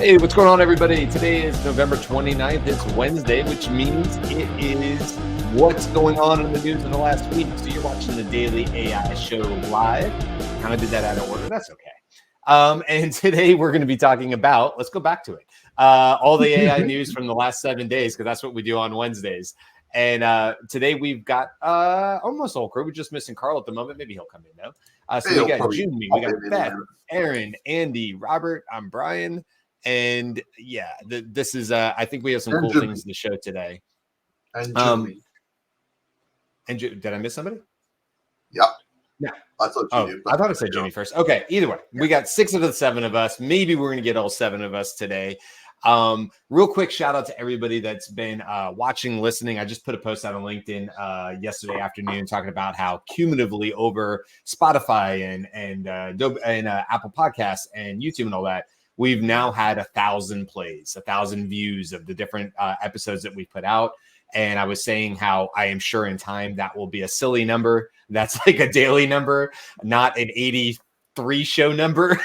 Hey, what's going on, everybody? Today is November 29th. It's Wednesday, which means it is what's going on in the news of the last week. So you're watching the Daily AI Show live. Kind of did that out of order. That's okay. And today we're going to be talking about, let's go back to it, all the AI news from the last 7 days, because that's what we do on Wednesdays. And today we've got almost all crew. We're just missing Carl at the moment. Maybe he'll come in, though. So we got Jimmy, we got Beth, Aaron, Andy, Robert. I'm Brian. And yeah, this is, I think we have some cool things to show today. And Jimmy. Did I miss somebody? Yep. No. I thought you did. I thought it said Jimmy first. Okay. Either way, we got 6 of the 7 of us. Maybe we're going to get all 7 of us today. Real quick shout out to everybody that's been watching, listening. I just put a post out on LinkedIn yesterday afternoon talking about how cumulatively over Spotify and Apple Podcasts and YouTube and all that, we've now had 1,000 plays, 1,000 views of the different episodes that we put out. And I was saying how I am sure in time that will be a silly number. That's like a daily number, not an 83 show number.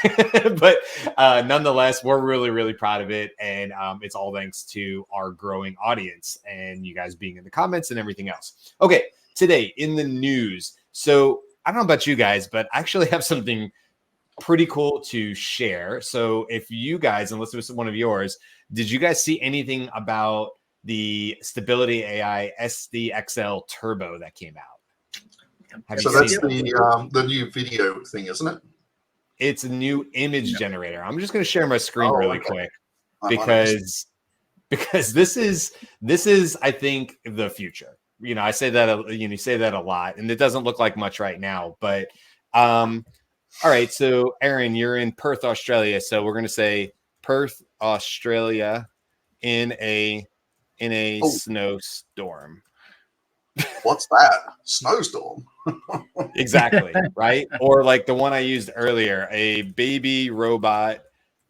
But nonetheless, we're really, really proud of it. And it's all thanks to our growing audience and you guys being in the comments and everything else. Okay, today in the news. So I don't know about you guys, but I actually have something pretty cool to share. So if you guys, unless it was one of yours, did you guys see anything about the Stability AI SDXL Turbo that came out? So that's the new video thing, isn't it? It's a new image generator. I'm just going to share my screen really quick because this is I think the future. You know, I say that you say that a lot, and it doesn't look like much right now, but all right, so Aaron, you're in Perth, Australia. So we're going to say Perth, Australia in a snowstorm. What's that? Snowstorm? Exactly, right? Or like the one I used earlier, a baby robot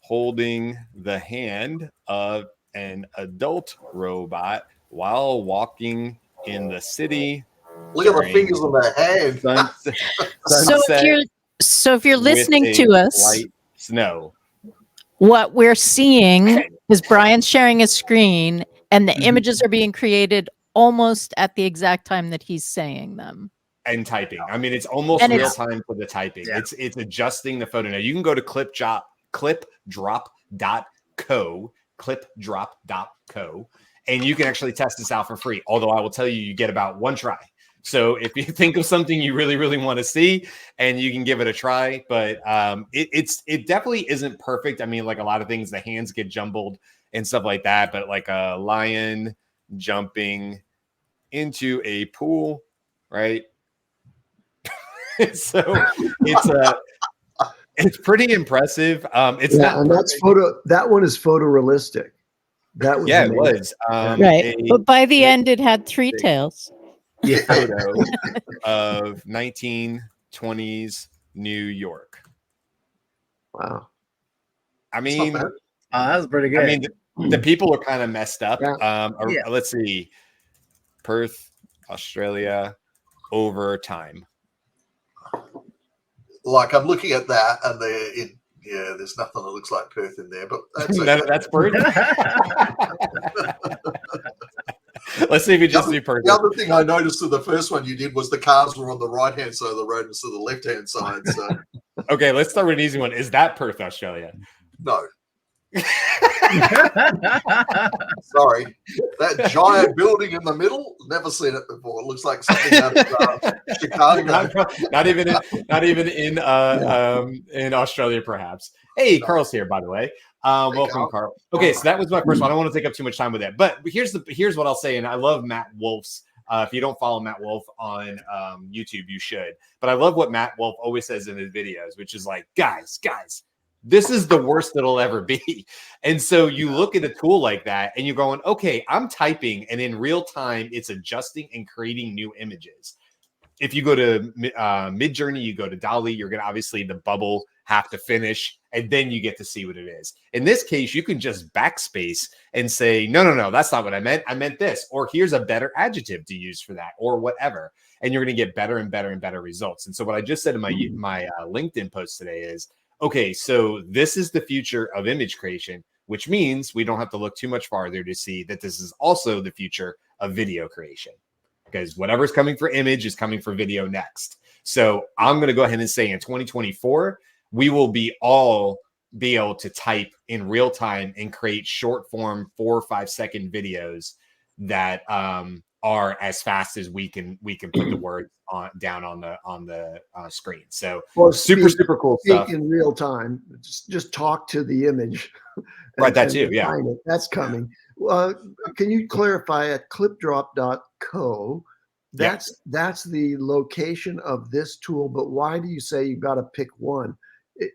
holding the hand of an adult robot while walking in the city. Look at the fingers on their hand. So if you're listening to us, light snow. What we're seeing is Brian's sharing his screen and the images are being created almost at the exact time that he's saying them. And typing. I mean, it's almost real time for the typing. Yeah. It's adjusting the photo. Now you can go to clipdrop.co, and you can actually test this out for free. Although I will tell you, you get about 1 try. So if you think of something you really, really want to see, and you can give it a try, but it definitely isn't perfect. I mean, like a lot of things, the hands get jumbled and stuff like that. But like a lion jumping into a pool, right? So it's pretty impressive. It's not, and that's photo. That one is photorealistic. That was amazing. It was right. But by the end, it had 3 tails. Photo of 1920s New York. Wow. I mean, that was pretty good. I mean, the people are kind of messed up. Yeah. Let's see. Perth, Australia, over time. Like I'm looking at that, and there's nothing that looks like Perth in there, but that's okay. That's Perth. Let's see if we just do Perth. The other thing I noticed of the first one you did was the cars were on the right-hand side of the road instead of the left-hand side. So okay, let's start with an easy one. Is that Perth, Australia? No. Sorry. That giant building in the middle, never seen it before. It looks like something out of Chicago. Not even in Australia, perhaps. Hey, no. Carl's here, by the way. Welcome, Carl. Okay, so that was my first one. I don't want to take up too much time with that. But here's what I'll say, and I love Matt Wolf's. If you don't follow Matt Wolf on YouTube, you should. But I love what Matt Wolf always says in his videos, which is like, guys, this is the worst it'll ever be. And so you look at a tool like that and you're going, okay, I'm typing, and in real time, it's adjusting and creating new images. If you go to Midjourney, you go to DALL-E, you're going to obviously the bubble have to finish, and then you get to see what it is. In this case, you can just backspace and say, no, that's not what I meant. I meant this, or here's a better adjective to use for that, or whatever. And you're going to get better and better and better results. And so what I just said in my LinkedIn post today is, okay, so this is the future of image creation. which means we don't have to look too much farther to see that this is also the future of video creation, because whatever's coming for image is coming for video next. So I'm going to go ahead and say in 2024, we will be able to type in real time and create short form 4 or 5 second videos that are as fast as we can put the words down on the screen. So super cool stuff in real time. Just talk to the image. Right, that too. Yeah, that's coming. Can you clarify at clipdrop.co? That's the location of this tool, but why do you say you got to pick one?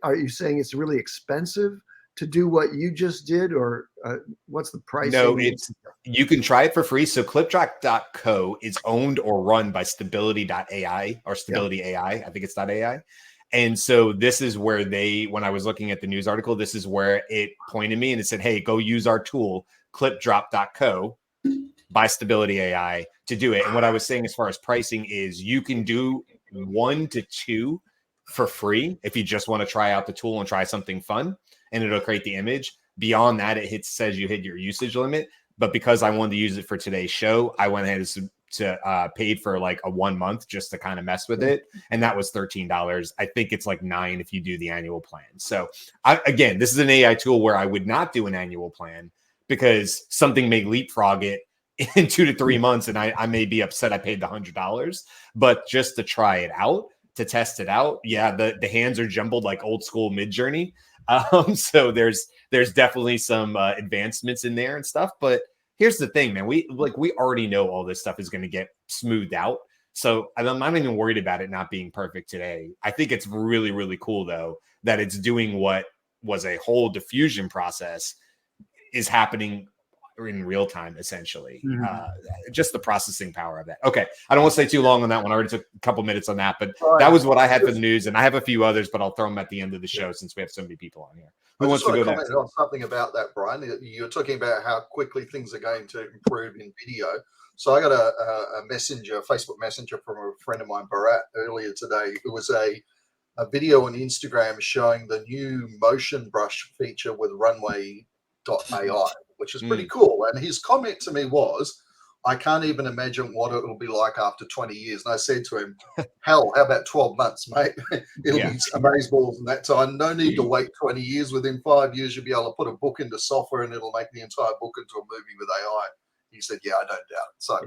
Are you saying it's really expensive to do what you just did, or what's the pricing? No, you can try it for free. So clipdrop.co is owned or run by stability.ai or stability AI. I think it's .ai. And so this is where when I was looking at the news article, this is where it pointed me and it said, hey, go use our tool, clipdrop.co by Stability AI to do it. And what I was saying as far as pricing is you can do 1 to 2 for free if you just want to try out the tool and try something fun, and it'll create the image. Beyond that, it says you hit your usage limit. But because I wanted to use it for today's show, I went ahead to paid for like a 1 month just to kind of mess with it, and that was $13. I think it's like $9 if you do the annual plan. So again, this is an AI tool where I would not do an annual plan because something may leapfrog it in 2 to 3 months, and I may be upset I paid the $100. But just to try it out, to test it out, the hands are jumbled like old school Midjourney. So there's definitely some advancements in there and stuff. But here's the thing, man. We already know all this stuff is going to get smoothed out. So I'm not even worried about it not being perfect today. I think it's really, really cool, though, that it's doing what was a whole diffusion process is happening in real time, essentially. Just the processing power of that. Okay, I don't want to stay too long on that one. I already took a couple minutes on that, but that was what I had for the news, and I have a few others, but I'll throw them at the end of the show since we have so many people on here. Who wants to go next? On something about that, Brian. You're talking about how quickly things are going to improve in video. So I got a Facebook messenger from a friend of mine, Barat, earlier today. It was a video on Instagram showing the new motion brush feature with runway.ai, which is pretty cool. And his comment to me was, I can't even imagine what it will be like after 20 years. And I said to him, hell, how about 12 months, mate? It'll be amazeballs in that time. No need to wait 20 years. Within 5 years, you'll be able to put a book into software and it'll make the entire book into a movie with AI. He said, yeah, I don't doubt it. So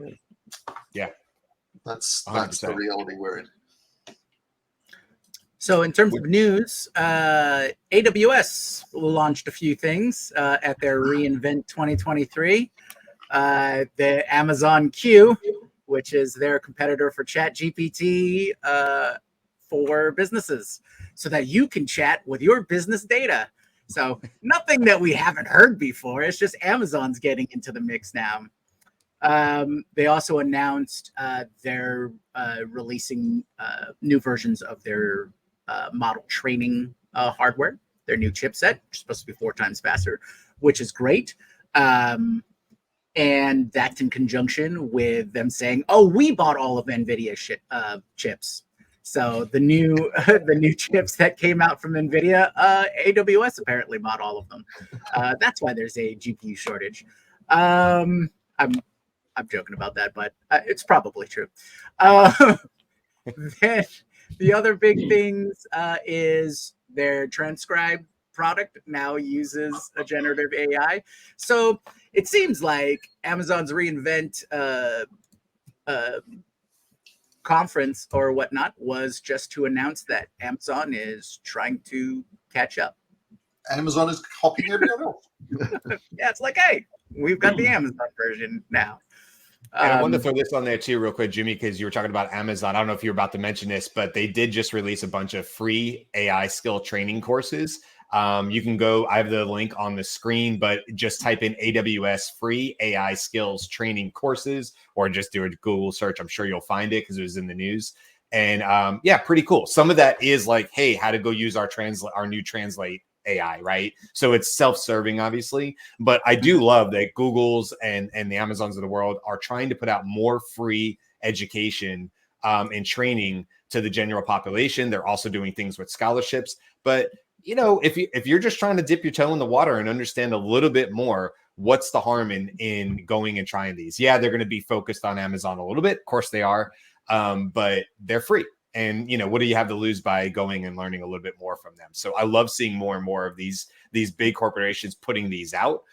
that's 100%. The reality we're in. So in terms of news, AWS launched a few things at their reInvent 2023. The Amazon Q, which is their competitor for ChatGPT for businesses, so that you can chat with your business data. So nothing that we haven't heard before. It's just Amazon's getting into the mix now. They also announced they're releasing new versions of their model training hardware, their new chipset, which is supposed to be 4 times faster, which is great. And that's in conjunction with them saying, "Oh, we bought all of NVIDIA chips." So the new chips that came out from NVIDIA, AWS apparently bought all of them. That's why there's a GPU shortage. I'm joking about that, but it's probably true. Then the other big things is their transcribe product now uses a generative AI. So it seems like Amazon's reInvent conference or whatnot was just to announce that Amazon is trying to catch up. Amazon is copying everyone else. Yeah, it's like, hey, we've got the Amazon version now. And I wanted to throw this on there too, real quick, Jimmy, because you were talking about Amazon. I don't know if you're about to mention this, but they did just release a bunch of free AI skill training courses. You can go, I have the link on the screen, but just type in AWS free AI skills training courses, or just do a Google search. I'm sure you'll find it because it was in the news. And pretty cool. Some of that is like, hey, how to go use our new Translate AI, right? So it's self-serving, obviously, but I do love that Google's and the Amazons of the world are trying to put out more free education and training to the general population. They're also doing things with scholarships, but you know, if you're just trying to dip your toe in the water and understand a little bit more, what's the harm in going and trying these? Yeah, they're going to be focused on Amazon a little bit. Of course they are, but they're free. And, you know, what do you have to lose by going and learning a little bit more from them? So I love seeing more and more of these big corporations putting these out,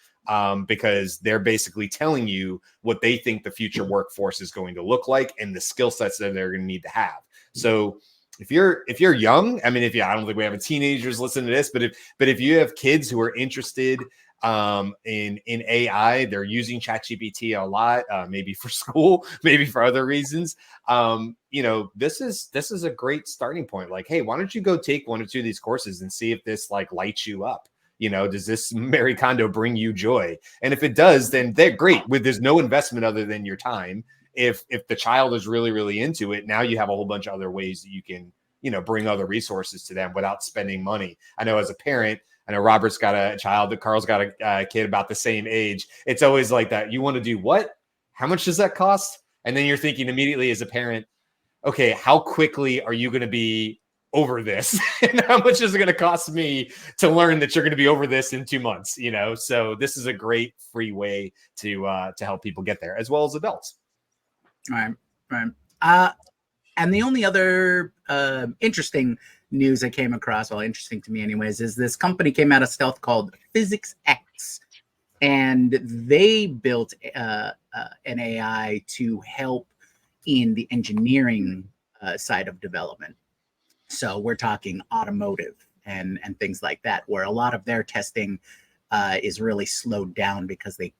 because they're basically telling you what they think the future workforce is going to look like and the skill sets that they're going to need to have. So if you're young, I mean, I don't think we have teenagers listening to this, but if you have kids who are interested in AI, they're using ChatGPT a lot, maybe for school, maybe for other reasons. You know, this is a great starting point. Like, hey, why don't you go take one or two of these courses and see if this like lights you up? You know, does this Marie Kondo bring you joy? And if it does, then they're great. There's no investment other than your time. If the child is really, really into it, now you have a whole bunch of other ways that you can, you know, bring other resources to them without spending money. I know as a parent, I know Robert's got a child, that Carl's got a kid about the same age. It's always like that. You want to do what? How much does that cost? And then you're thinking immediately as a parent, okay, how quickly are you going to be over this? And how much is it going to cost me to learn that you're going to be over this in 2 months? You know, so this is a great free way to help people get there, as well as adults. Right. And the only other interesting news I came across, well, interesting to me anyways, is this company came out of stealth called PhysicsX, and they built an AI to help in the engineering side of development. So we're talking automotive and things like that, where a lot of their testing is really slowed down because they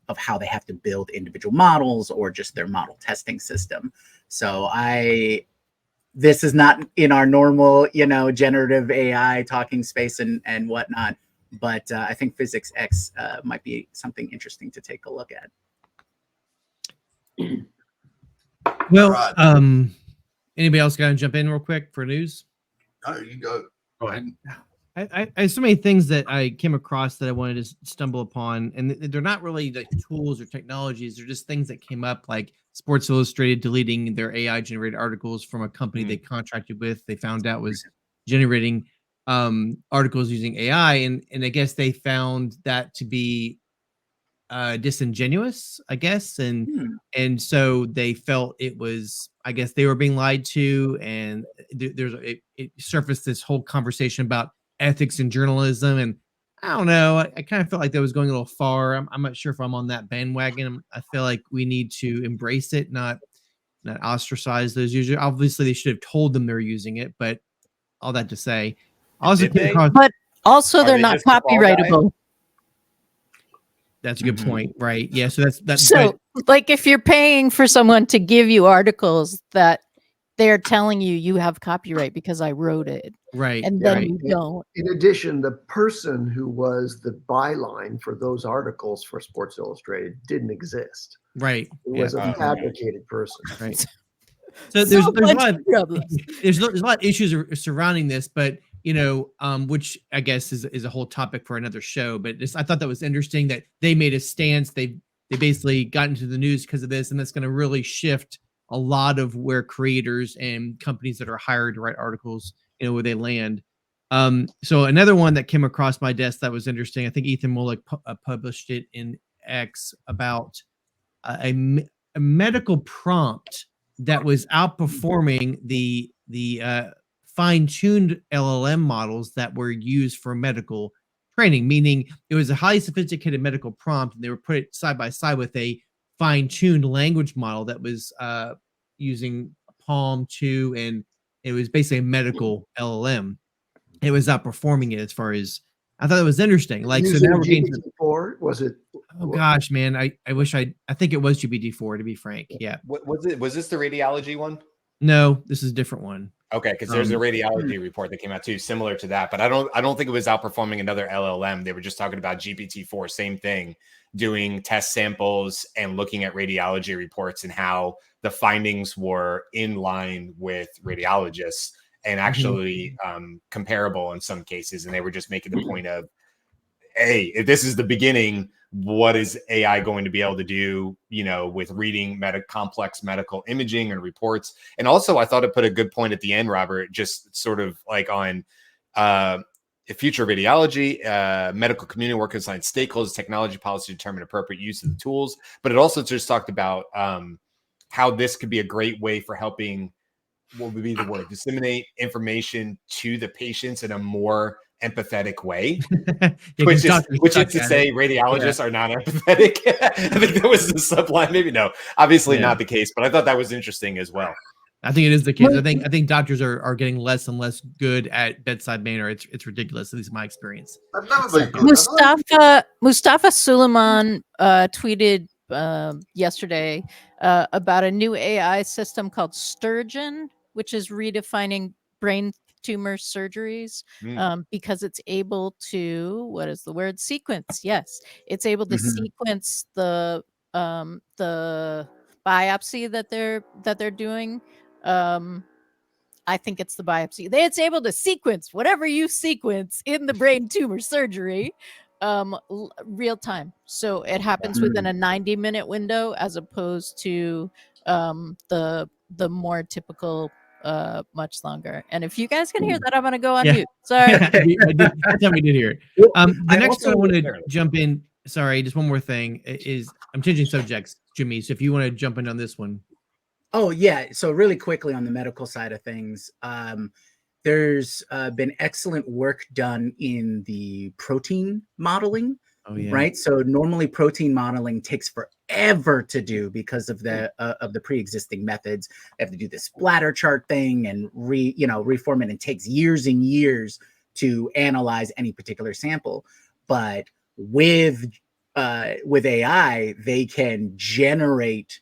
of how they have to build individual models or just their model testing system. So this is not in our normal, you know, generative AI talking space and whatnot, but I think PhysicsX might be something interesting to take a look at. Well, Right. anybody else got to jump in real quick for news? No, you go. Go ahead. I have so many things that I came across that I wanted to stumble upon, and they're not really like tools or technologies. They're just things that came up, like Sports Illustrated deleting their AI generated articles from a company they contracted with. They found out was generating articles using AI, and I guess they found that to be disingenuous, I guess, and so they felt it was, I guess they were being lied to, and it surfaced this whole conversation about ethics and journalism, and I don't know, I kind of felt like that was going a little far. I'm not sure if I'm on that bandwagon. I feel like we need to embrace it, not ostracize those users. Obviously, they should have told them they're using it, but all that to say, also Did they? But also, Are they're they not just the fall guy? copyrightable. that's a good point, right? Yeah, so that's So, like, if you're paying for someone to give you articles that they're telling you have copyright because I wrote it, right, and then right. you don't. In addition, the person who was the byline for those articles for Sports Illustrated didn't exist. Right. It was Yeah. a fabricated person. Right. So So there's a much lot of problems. there's a lot of issues surrounding this, but you know, which I guess is a whole topic for another show. But I thought that was interesting that they made a stance. They basically got into the news because of this, and that's going to really shift a lot of where creators and companies that are hired to write articles, you know, where they land. So another one that came across my desk that was interesting. I think Ethan Mollick published it in X about a medical prompt that was outperforming the fine-tuned LLM models that were used for medical training, meaning it was a highly sophisticated medical prompt, and they were put it side by side with a fine-tuned language model that was using Palm 2, and it was basically a medical LLM. It was outperforming it as far as, I thought it was interesting. Like, so now we're getting to, GPT-4, was it? oh gosh, man, I wish I think it was GPT-4, to be frank. Yeah. What was it? Was this the radiology one? No, this is a different one. Okay, because there's a radiology report that came out too, similar to that. But I don't think it was outperforming another LLM. They were just talking about GPT-4, same thing, doing test samples and looking at radiology reports and how the findings were in line with radiologists and actually comparable in some cases. And they were just making the point of, hey, if this is the beginning, what is AI going to be able to do, you know, with reading complex medical imaging and reports? And also, I thought it put a good point at the end, Robert, just sort of like on the future of radiology, medical community work with science stakeholders, technology policy to determine appropriate use of the tools. But it also just talked about how this could be a great way for helping, what would be the word, disseminate information to the patients in a more empathetic way. Yeah, which 'cause is doctors to suck at say it. radiologists are not empathetic. I think that was the subline. Maybe no, obviously Yeah. not the case, but I thought that was interesting as well. I think it is the case. I think doctors are getting less and less good at bedside manner. It's ridiculous, at least my experience. They've never been good, have they? Mustafa Suleiman tweeted yesterday about a new AI system called Sturgeon, which is redefining brain tumor surgeries because it's able to, what is the word, sequence. Yes, it's able to sequence the biopsy that they're doing. I think it's the biopsy. It's able to sequence whatever you sequence in the brain tumor surgery real time. So it happens within a 90-minute window as opposed to the more typical much longer. And if you guys can hear that, I'm going to go on mute. Sorry. I did. That's how we did hear it. The next one I want to Barely. jump in. Sorry, just one more thing is I'm changing subjects, Jimmy. So if you want to jump in on this one. Oh, yeah. So really quickly on the medical side of things, there's been excellent work done in the protein modeling. Oh, yeah. Right. So normally protein modeling takes forever to do because of the pre-existing methods. They have to do this splatter chart thing and reform it, and takes years and years to analyze any particular sample. But with AI, they can generate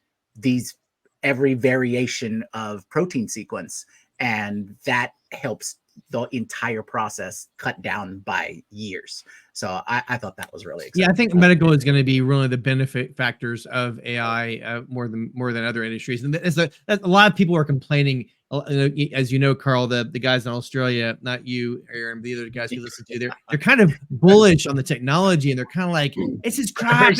every variation of protein sequence, and that helps the entire process cut down by years. So I thought that was really exciting. Yeah, I think medical is going to be really the benefit factors of AI more than other industries. And a lot of people are complaining, as you know, Carl, the guys in Australia, not you, Aaron, the other guys you listen to, they're kind of bullish on the technology, and they're kind of like, this is crap.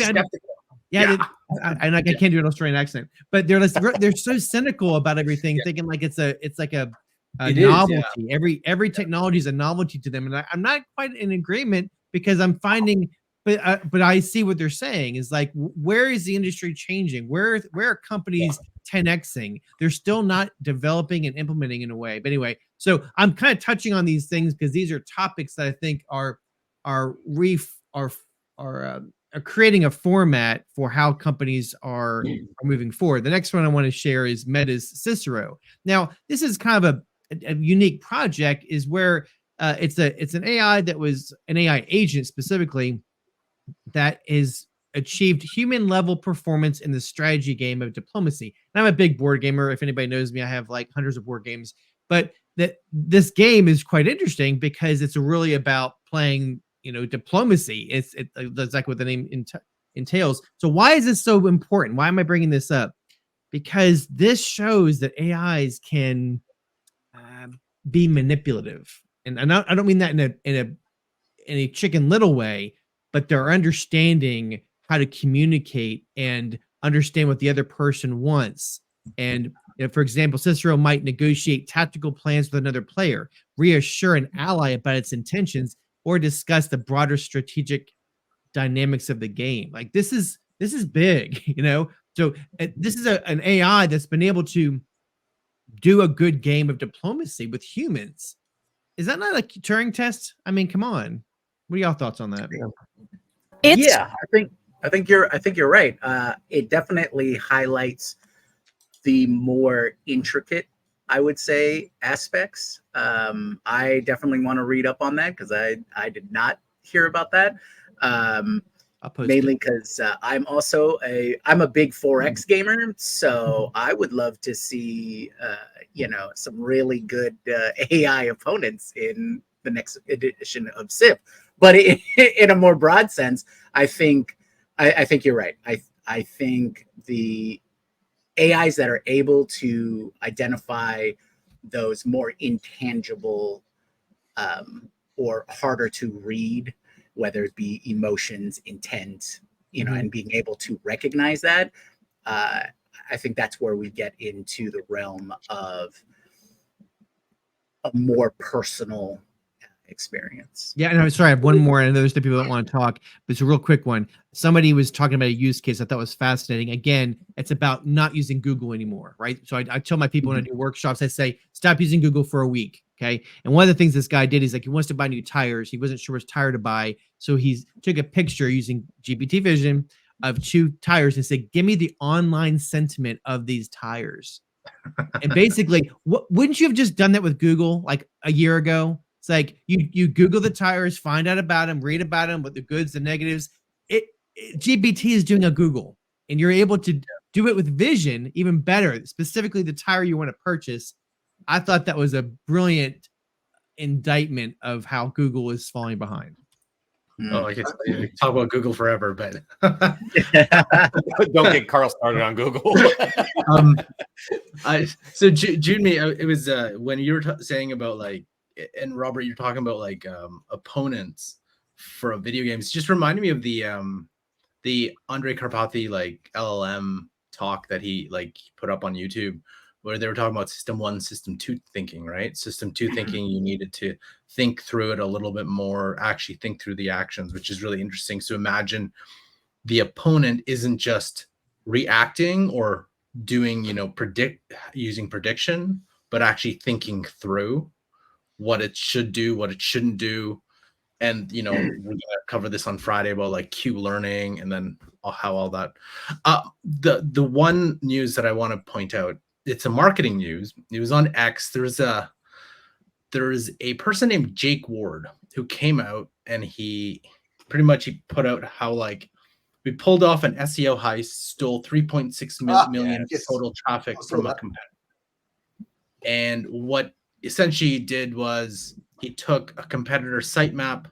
Yeah, I can't do an Australian accent, but they're so cynical about everything, thinking like it's like a novelty. Every technology is a novelty to them, and I'm not quite in agreement, because I'm finding, but I see what they're saying is like, where is the industry changing? Where are companies 10xing? They're still not developing and implementing in a way. But anyway, so I'm kind of touching on these things because these are topics that I think are creating a format for how companies are moving forward. The next one I want to share is Meta's Cicero. Now, this is kind of a unique project, is where it's an AI that was an AI agent specifically that is achieved human level performance in the strategy game of diplomacy. And I'm a big board gamer. If anybody knows me, I have like hundreds of board games, but this game is quite interesting because it's really about playing, diplomacy. It's exactly what the name entails. So why is this so important? Why am I bringing this up? Because this shows that AIs can be manipulative, and I don't mean that in a Chicken Little way, but they're understanding how to communicate and understand what the other person wants. And for example, Cicero might negotiate tactical plans with another player, reassure an ally about its intentions, or discuss the broader strategic dynamics of the game. Like this is big, So this is an AI that's been able to do a good game of diplomacy with humans. Is that not a Turing test? I mean, come on. What are y'all thoughts on that? I think you're right. It definitely highlights the more intricate, I would say, aspects. I definitely want to read up on that because I did not hear about that. Mainly because I'm also I'm a big 4X gamer, so I would love to see some really good AI opponents in the next edition of Civ. But in a more broad sense, I think you're right. I think the AIs that are able to identify those more intangible or harder to read, whether it be emotions, intent, and being able to recognize that, I think that's where we get into the realm of a more personal experience. Yeah, and I'm sorry, I have one more, and there's the people that want to talk, but it's a real quick one. Somebody was talking about a use case I thought was fascinating. Again, it's about not using Google anymore, right? So I tell my people when I do workshops, I say, stop using Google for a week, okay? And one of the things this guy did is like he wants to buy new tires. He wasn't sure which tire to buy, so he took a picture using GPT Vision of 2 tires and said, give me the online sentiment of these tires. And basically, wouldn't you have just done that with Google like a year ago? It's like you Google the tires, find out about them, read about them, what the goods, the negatives. GPT is doing a Google, and you're able to do it with Vision even better, specifically the tire you want to purchase. I thought that was a brilliant indictment of how Google is falling behind. Oh, I could talk about Google forever, but don't get Carl started on Google. So June, it was when you were saying about like, and Robert, you're talking about like opponents for video games. It just reminded me of the Andre Karpathy like LLM talk that he like put up on YouTube, where they were talking about system 1, system 2 thinking, right? System 2 thinking, you needed to think through it a little bit more, actually think through the actions, which is really interesting. So imagine the opponent isn't just reacting or doing, using prediction, but actually thinking through what it should do, what it shouldn't do. And, we're going to cover this on Friday about like Q learning and then how all that. The one news that I want to point out, it's a marketing news. It was on X. There's a person named Jake Ward who came out and he put out how like we pulled off an SEO heist, stole 3.6 million total traffic from a competitor. And what essentially he did was he took a competitor's sitemap,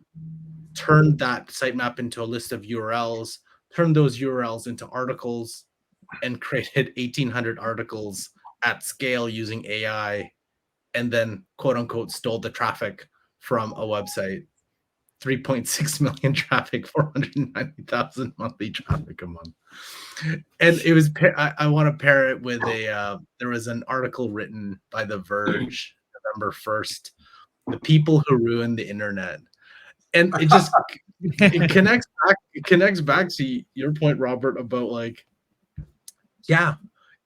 turned that sitemap into a list of URLs, turned those URLs into articles, and created 1,800 articles at scale using AI, and then quote unquote stole the traffic from a website. 3.6 million traffic, 490,000 monthly traffic a month. And it was, I want to pair it with there was an article written by The Verge, November 1st, the people who ruined the internet. And it just, it connects back to your point, Robert, about like, yeah,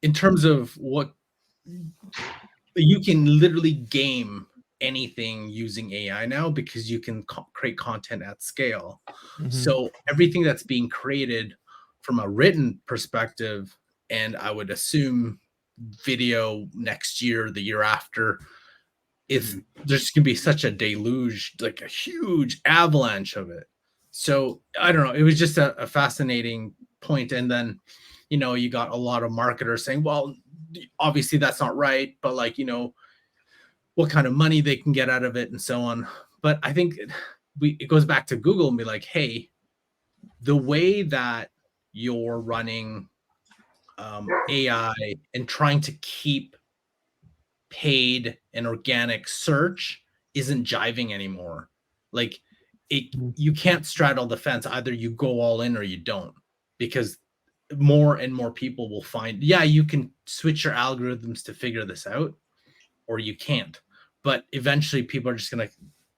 in terms of what you can literally game anything using AI now because you can create content at scale. Mm-hmm. So everything that's being created from a written perspective, and I would assume video next year, the year after, there's going to be such a deluge, like a huge avalanche of it. So I don't know. It was just a fascinating point. And then, you got a lot of marketers saying, well, obviously that's not right, but like, what kind of money they can get out of it and so on. But I think it goes back to Google and be like, hey, the way that you're running AI and trying to keep paid and organic search isn't jiving anymore. Like you can't straddle the fence. Either you go all in or you don't, because more and more people will find, you can switch your algorithms to figure this out, or you can't. But eventually people are just going to,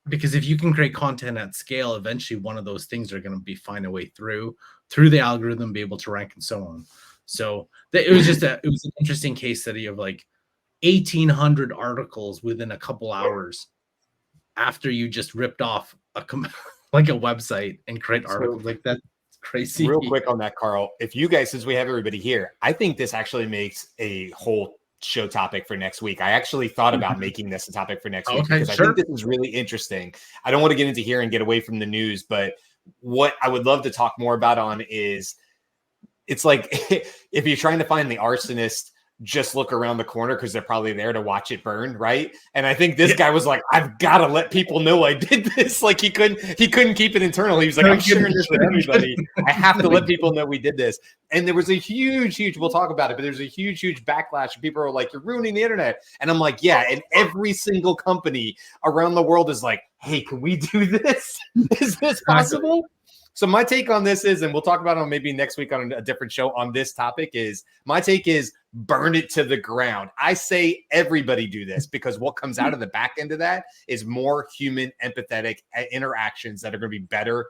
because if you can create content at scale, eventually one of those things are going to find a way through the algorithm, be able to rank and so on. So it was an interesting case study of like 1,800 articles within a couple hours after you just ripped off like a website and create articles like that. Crazy. Real quick on that, Carl, if you guys, since we have everybody here, I think this actually makes a whole show topic for next week. I actually thought about making this a topic for next week because I think this is really interesting. I don't want to get into here and get away from the news, but what I would love to talk more about on is, it's like if you're trying to find the arsonist, just look around the corner because they're probably there to watch it burn, right? And I think this guy was like, I've got to let people know I did this. Like he couldn't keep it internal. He was like, I'm sharing this with everybody. I have to let people know we did this. And there was a huge, we'll talk about it, but there's a huge backlash. People are like, you're ruining the internet. And I'm like, yeah. And every single company around the world is like, hey, can we do this? Is this possible? So my take on this is, and we'll talk about it maybe next week on a different show on this topic, is my take is burn it to the ground. I say everybody do this, because what comes out of the back end of that is more human, empathetic interactions that are going to be better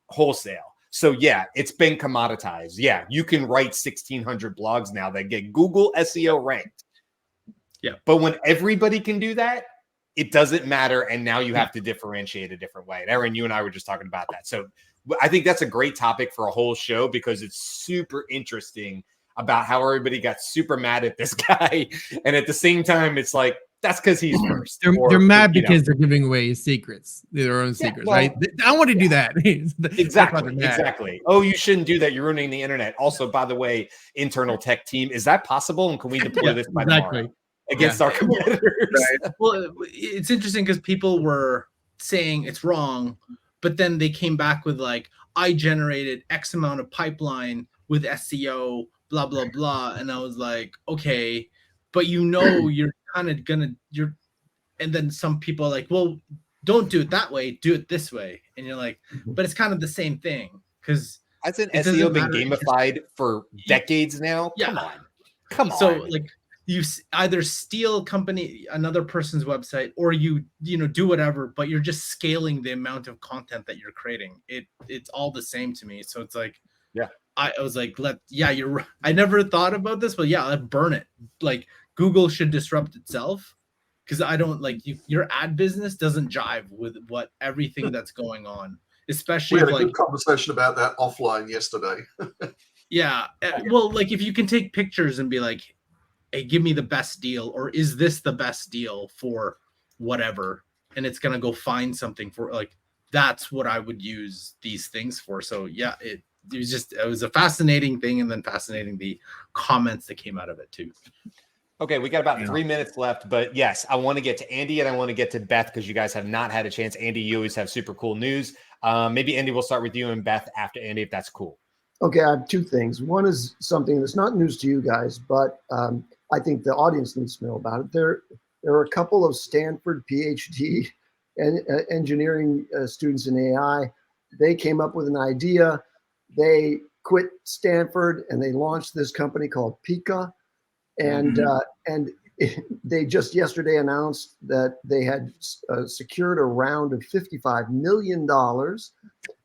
wholesale. So yeah, it's been commoditized. Yeah, you can write 1,600 blogs now that get Google SEO ranked. Yeah. But when everybody can do that, it doesn't matter. And now you have to differentiate a different way. And Aaron, you and I were just talking about that. So I think that's a great topic for a whole show, because it's super interesting about how everybody got super mad at this guy. And at the same time, it's like, that's because he's first. They're mad because they're giving away his secrets, their own secrets, well, right? I want to do that. Exactly. Oh, you shouldn't do that. You're ruining the internet. Also, by the way, internal tech team, is that possible? And can we deploy this by tomorrow against our competitors? Right. Well, it's interesting because people were saying it's wrong, but then they came back with like, I generated X amount of pipeline with SEO, blah, blah, blah. And I was like, okay, but you're kind of and then some people are like, well, don't do it that way, do it this way. And you're like, but it's kind of the same thing, because Hasn't SEO been gamified for decades now? Yeah. Come on. So like, you either steal another person's website, or you do whatever, but you're just scaling the amount of content that you're creating. It's all the same to me. So it's like, yeah, I was like, I never thought about this, but yeah, let's burn it. Like, Google should disrupt itself, because I don't like your ad business doesn't jive with what everything that's going on, especially we had a good conversation about that offline yesterday. Yeah. Well, like, if you can take pictures and be like, hey, give me the best deal, or is this the best deal for whatever, and it's gonna go find something for, like, that's what I would use these things for. So yeah, it was a fascinating thing, and then fascinating the comments that came out of it too. Okay, we got about 3 minutes left, but yes, I want to get to Andy and I want to get to Beth, because you guys have not had a chance. Andy, you always have super cool news. Maybe Andy, we'll start with you, and Beth after Andy, if that's cool. Okay, I have two things. One is something that's not news to you guys, but I think the audience needs to know about it. There are a couple of Stanford PhD and engineering students in AI. They came up with an idea. They quit Stanford and they launched this company called Pika. And they just yesterday announced that they had secured a round of $55 million.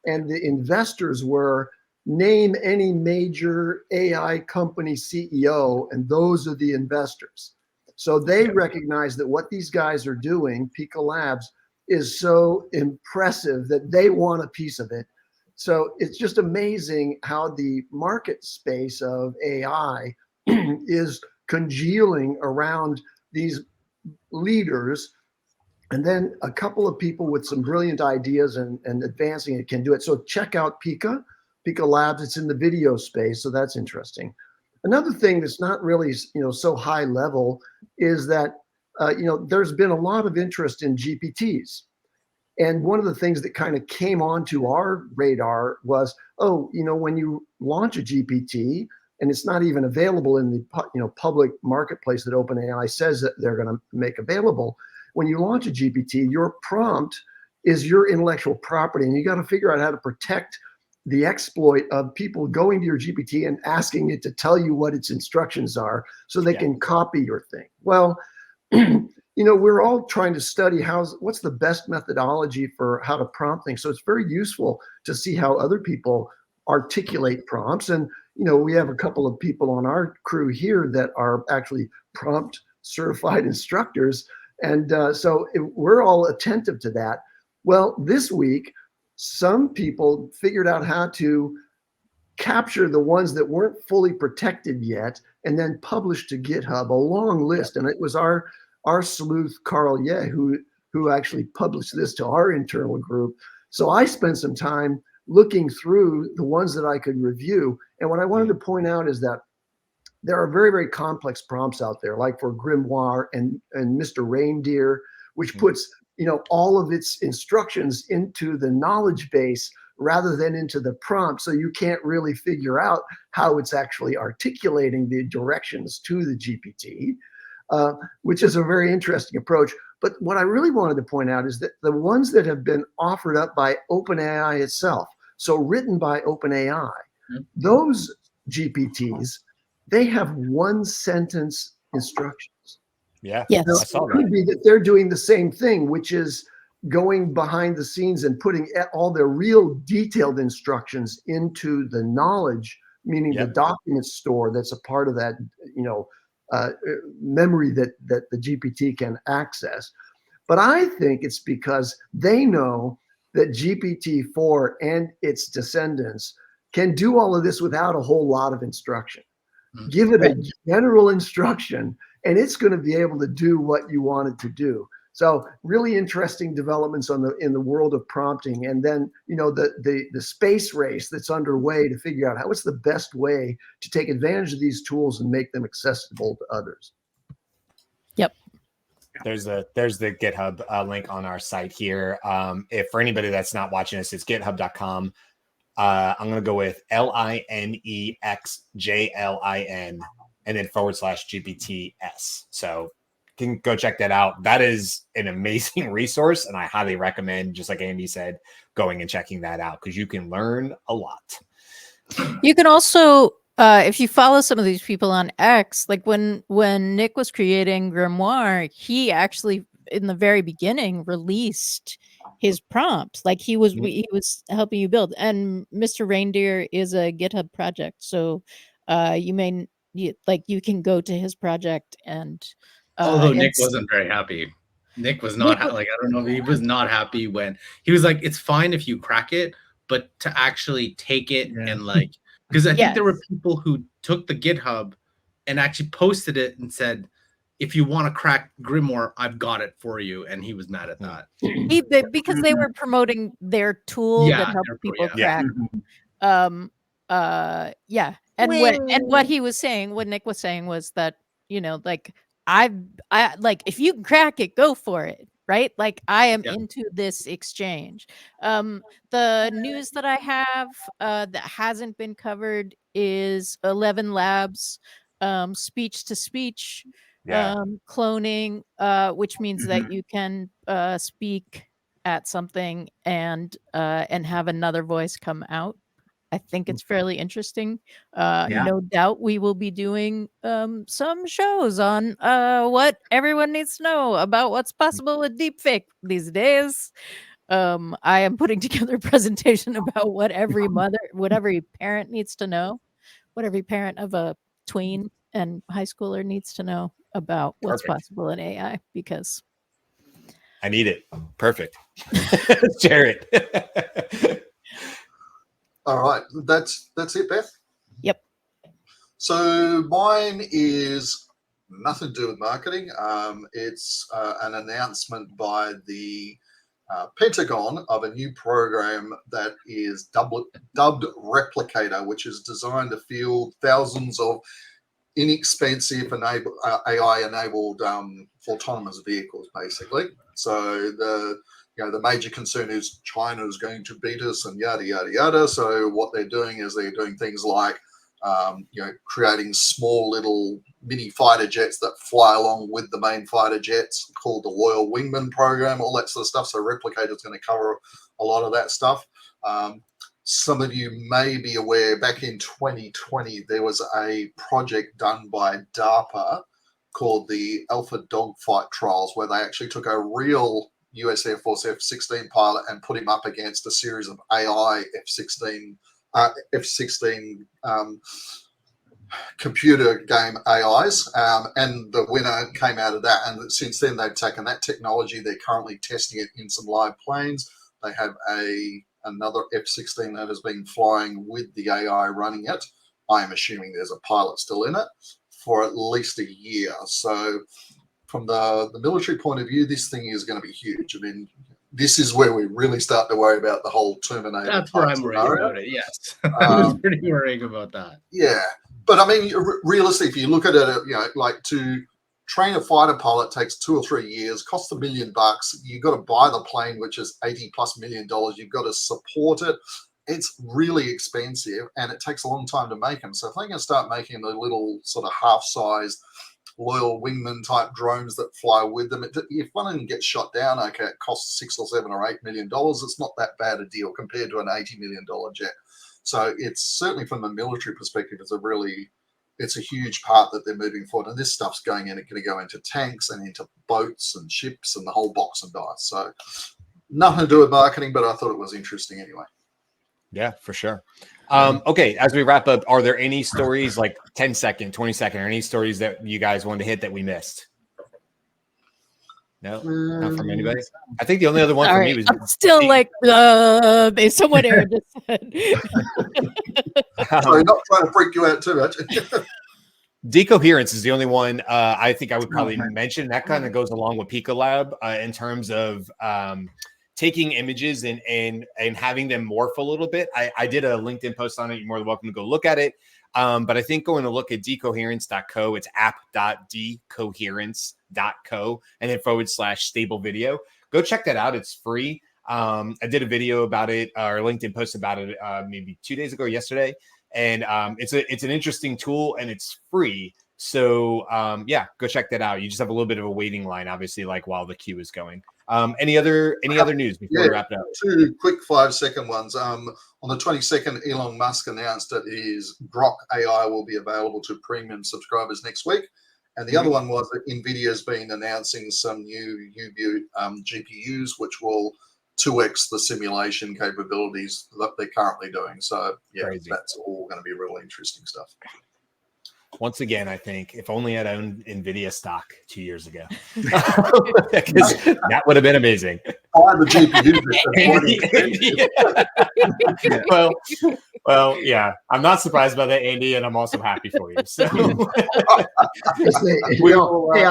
And the investors were, name any major AI company CEO, and those are the investors. So they recognize that what these guys are doing, Pika Labs, is so impressive that they want a piece of it. So it's just amazing how the market space of AI is congealing around these leaders. And then a couple of people with some brilliant ideas and advancing it can do it. So check out Pika Labs. It's in the video space, so that's interesting. Another thing that's not really so high level is that there's been a lot of interest in GPTs. And one of the things that kind of came onto our radar was, when you launch a GPT and it's not even available in the public marketplace that OpenAI says that they're going to make available, when you launch a GPT, your prompt is your intellectual property, and you got to figure out how to protect the exploit of people going to your GPT and asking it to tell you what its instructions are so they can copy your thing. Well, we're all trying to study what's the best methodology for how to prompt things. So it's very useful to see how other people articulate prompts. And, we have a couple of people on our crew here that are actually prompt certified instructors. And so we're all attentive to that. Well, this week, some people figured out how to capture the ones that weren't fully protected yet and then publish to GitHub, a long list. And it was our sleuth, Carl Ye, who actually published this to our internal group. So I spent some time looking through the ones that I could review. And what I wanted to point out is that there are very, very complex prompts out there, like for Grimoire and Mr. Reindeer, which puts all of its instructions into the knowledge base rather than into the prompt. So you can't really figure out how it's actually articulating the directions to the GPT, which is a very interesting approach. But what I really wanted to point out is that the ones that have been offered up by OpenAI itself, So written by OpenAI, Yep. those GPTs, they have one sentence instructions. Yeah, Yes. Now, I saw it could that. be that they're doing the same thing, which is going behind the scenes and putting all their real detailed instructions into the knowledge, meaning the Yep. document store that's a part of that, memory that the GPT can access. But I think it's because they know that GPT-4 and its descendants can do all of this without a whole lot of instruction. Mm. Give it Right. a general instruction, and it's going to be able to do what you want it to do. So really interesting developments in the world of prompting, and then the space race that's underway to figure out what's the best way to take advantage of these tools and make them accessible to others. Yep. There's the GitHub link on our site here. If for anybody that's not watching us, it's github.com. I'm going to go with LINEXJLIN and then /GPTS. So you can go check that out. That is an amazing resource, and I highly recommend, just like Andy said, going and checking that out because you can learn a lot. You can also, if you follow some of these people on X, like when Nick was creating Grimoire, he actually in the very beginning released his prompts. Like he was helping you build. And Mr. Reindeer is a GitHub project, so you can go to his project and. Although Nick wasn't very happy. Nick was not I don't know. He was not happy when he was like, it's fine if you crack it, but to actually take it and like, because I think there were people who took the GitHub and actually posted it and said, if you want to crack Grimoire, I've got it for you. And he was mad at that. Because they were promoting their tool that helps people crack. And what he was saying, what Nick was saying was that, like I like if you can crack it, go for it. Right. Like I am into this exchange. The news that I have that hasn't been covered is 11 Labs, speech to speech, cloning, which means that you can speak at something and have another voice come out. I think it's fairly interesting. No doubt we will be doing some shows on what everyone needs to know about what's possible with deepfake these days. I am putting together a presentation about what every parent needs to know, what every parent of a tween and high schooler needs to know about what's possible in AI, because I need it. Perfect. Jared. All right, that's it, Beth. Yep. So mine is nothing to do with marketing. It's an announcement by the Pentagon of a new program that is dubbed Replicator, which is designed to field thousands of inexpensive AI-enabled autonomous vehicles, basically. So the major concern is China is going to beat us and yada, yada, yada. So what they're doing is they're doing things like, creating small little mini fighter jets that fly along with the main fighter jets, called the Loyal Wingman program, all that sort of stuff. So Replicator is going to cover a lot of that stuff. Some of you may be aware, back in 2020, there was a project done by DARPA called the Alpha Dogfight Trials, where they actually took a real US Air Force F-16 pilot and put him up against a series of AI F-16 computer game AIs, and the winner came out of that. And since then, they've taken that technology. They're currently testing it in some live planes. They have another F-16 that has been flying with the AI running it. I am assuming there's a pilot still in it for at least a year. So from the military point of view, this thing is going to be huge. I mean, this is where we really start to worry about the whole Terminator. That's where I'm worried about it, yes. I was pretty worried about that. Yeah. But I mean, realistically, if you look at it, like to train a fighter pilot takes 2 or 3 years, costs $1 million. You've got to buy the plane, which is $80+ million. You've got to support it. It's really expensive, and it takes a long time to make them. So if they're going to start making the little sort of half-sized loyal wingman type drones that fly with them. If one of them gets shot down, okay, it costs $6 or $7 or $8 million. It's not that bad a deal compared to an $80 million jet. So it's certainly from a military perspective, it's a huge part that they're moving forward. And this stuff's going to go into tanks and into boats and ships and the whole box and dice. So nothing to do with marketing, but I thought it was interesting anyway. Yeah, for sure. Okay, as we wrap up, are there any stories like 10 second, 20 second, or any stories that you guys wanted to hit that we missed? No, not from anybody. I think the only other one for me was I'm still like, based on what Aaron just said. Sorry, not trying to freak you out too much. Decoherence is the only one I think I would probably mention. That kind of goes along with Picolab in terms of taking images and having them morph a little bit. I did a LinkedIn post on it. You're more than welcome to go look at it. But I think going to look at decoherence.co, it's app.decoherence.co and then /stable video. Go check that out. It's free. I did a video about it or LinkedIn post about it maybe 2 days ago, yesterday. And it's an interesting tool and it's free. So yeah, go check that out. You just have a little bit of a waiting line, obviously, like while the queue is going. Any other news before we wrap it up? 2 quick 5-second ones. On the 22nd, Elon Musk announced that his Grok AI will be available to premium subscribers next week. And the other one was that NVIDIA's been announcing some new GPUs, which will 2x the simulation capabilities that they're currently doing. So yeah, Crazy. That's all going to be really interesting stuff. Once again, I think if only I'd owned NVIDIA stock 2 years ago, because that would have been amazing. Buy the GPU. Well, yeah, I'm not surprised by that, Andy, and I'm also happy for you. So, hey,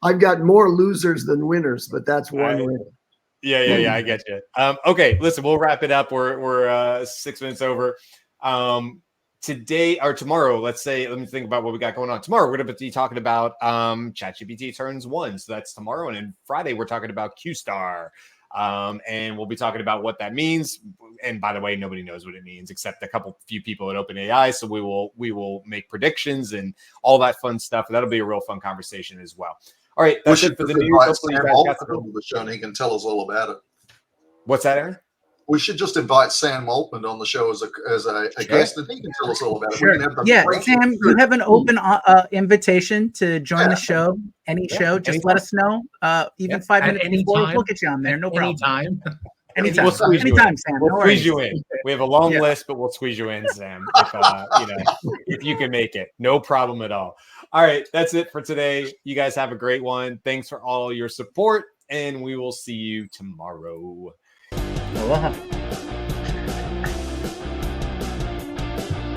I've got more losers than winners, but that's one win. Yeah, I get you. Okay, listen, we'll wrap it up. We're 6 minutes over. Today or tomorrow, let me think about what we got going on. Tomorrow, we're going to be talking about ChatGPT turns 1. So that's tomorrow. And then Friday, we're talking about QStar. And we'll be talking about what that means. And by the way, nobody knows what it means except few people at OpenAI. So we will make predictions and all that fun stuff. That'll be a real fun conversation as well. All right, that's it for the news. Hopefully you guys got the show and he can tell us all about it. What's that, Aaron? We should just invite Sam Altman on the show as a guest, and he can tell us all about it. Sure. Yeah, Sam, you have an open invitation to join the show. Any show, just let us know. Even 5 minutes before, we'll get you on there. No problem. Anytime. We'll squeeze Anytime, you Sam. We'll squeeze you in. We have a long list, but we'll squeeze you in, Sam, if you can make it. No problem at all. All right, that's it for today. You guys have a great one. Thanks for all your support, and we will see you tomorrow. Aloha.